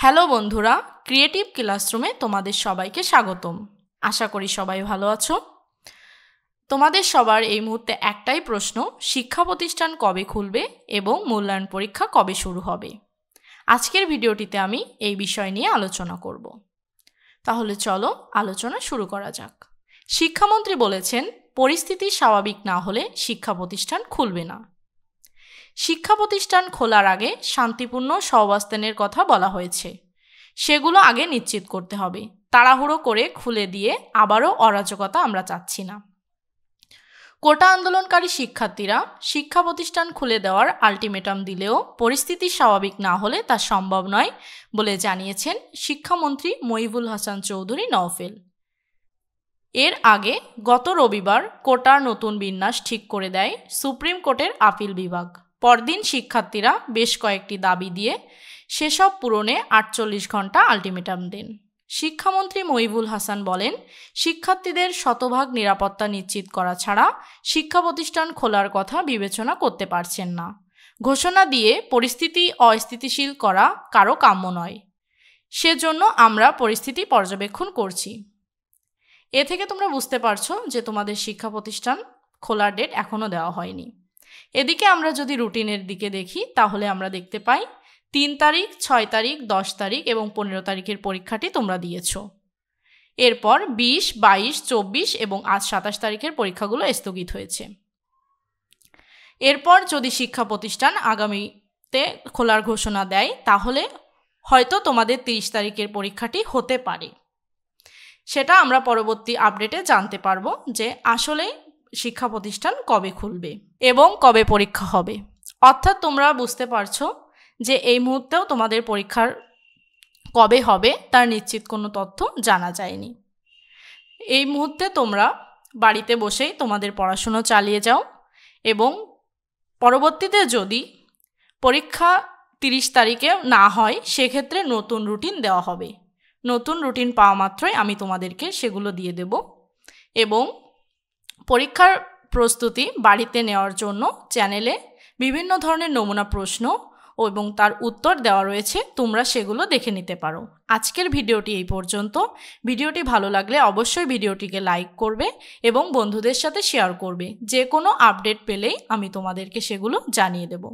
Hello বন্ধুরা, creative ক্লাসরুমে তোমাদের সবাইকে স্বাগতম। আশা করি সবাই ভালো আছো। তোমাদের সবার এই মুহূর্তে একটাই প্রশ্ন, শিক্ষা প্রতিষ্ঠান কবে খুলবে এবং মূল্যায়ন পরীক্ষা কবে শুরু হবে। আজকের ভিডিওটিতে আমি এই বিষয় নিয়ে আলোচনা করব। তাহলে চলো আলোচনা শুরু করা যাক। শিক্ষামন্ত্রী বলেছেন, পরিস্থিতি স্বাভাবিক না হলে শিক্ষা প্রতিষ্ঠান খুলবে না। শিক্ষা প্রতিষ্ঠান খোলার আগে শান্তিপূর্ণ সহাবস্থানের কথা বলা হয়েছে। সেগুলো আগে নিশ্চিত করতে হবে। তাড়াহুড়ো করে খুলে দিয়ে আবারও অরাজকতা আমরা চাচ্ছি না। কোটা আন্দোলনকারী শিক্ষার্থীরা শিক্ষা প্রতিষ্ঠান খুলে দেওয়ার আলটিমেটাম দিলেও পরিস্থিতি স্বাভাবিক না হলে তা সম্ভব নয় বলে জানিয়েছেন শিক্ষামন্ত্রী মহিবুল হাসান চৌধুরী নওফেল। এর আগে গত রবিবার কোটার নতুন বিন্যাস ঠিক করে দেয় সুপ্রিম কোর্টের আপিল বিভাগ। পরদিন শিক্ষার্থীরা বেশ কয়েকটি দাবি দিয়ে সেসব পূরণে 48 ঘন্টা আলটিমেটাম দেন। শিক্ষামন্ত্রী মহিবুল হাসান বলেন, শিক্ষার্থীদের শতভাগ নিরাপত্তা নিশ্চিত করা ছাড়া শিক্ষা প্রতিষ্ঠান খোলার কথা বিবেচনা করতে পারছেন না। ঘোষণা দিয়ে পরিস্থিতি অস্থিতিশীল করা কারো কাম্য নয়। সেজন্য আমরা পরিস্থিতি পর্যবেক্ষণ করছি। এ থেকে তোমরা বুঝতে পারছো যে তোমাদের শিক্ষা প্রতিষ্ঠান খোলার ডেট এখনও দেওয়া হয়নি। এদিকে আমরা যদি রুটিনের দিকে দেখি তাহলে আমরা দেখতে পাই 3 তারিখ, 6 তারিখ, 10 তারিখ এবং 15 তারিখের পরীক্ষাটি তোমরা দিয়েছ। এরপর 20, 22, 24 এবং আজ 27 তারিখের পরীক্ষাগুলো স্থগিত হয়েছে। এরপর যদি শিক্ষা প্রতিষ্ঠান আগামীতে খোলার ঘোষণা দেয় তাহলে হয়তো তোমাদের 30 তারিখের পরীক্ষাটি হতে পারে। সেটা আমরা পরবর্তী আপডেটে জানতে পারবো যে আসলে শিক্ষা প্রতিষ্ঠান কবে খুলবে এবং কবে পরীক্ষা হবে। অর্থাৎ তোমরা বুঝতে পারছো যে এই মুহূর্তেও তোমাদের পরীক্ষার কবে হবে তার নিশ্চিত কোনো তথ্য জানা যায়নি। এই মুহূর্তে তোমরা বাড়িতে বসেই তোমাদের পড়াশুনো চালিয়ে যাও এবং পরবর্তীতে যদি পরীক্ষা 30 তারিখে না হয় সেক্ষেত্রে নতুন রুটিন দেওয়া হবে। নতুন রুটিন পাওয়া মাত্রই আমি তোমাদেরকে সেগুলো দিয়ে দেব এবং পরীক্ষার প্রস্তুতি বাড়িতে নেওয়ার জন্য চ্যানেলে বিভিন্ন ধরনের নমুনা প্রশ্ন এবং তার উত্তর দেওয়া রয়েছে, তোমরা সেগুলো দেখে নিতে পারো। আজকের ভিডিওটি এই পর্যন্ত। ভিডিওটি ভালো লাগলে অবশ্যই ভিডিওটিকে লাইক করবে এবং বন্ধুদের সাথে শেয়ার করবে। যে কোনো আপডেট পেলেই আমি তোমাদেরকে সেগুলো জানিয়ে দেব।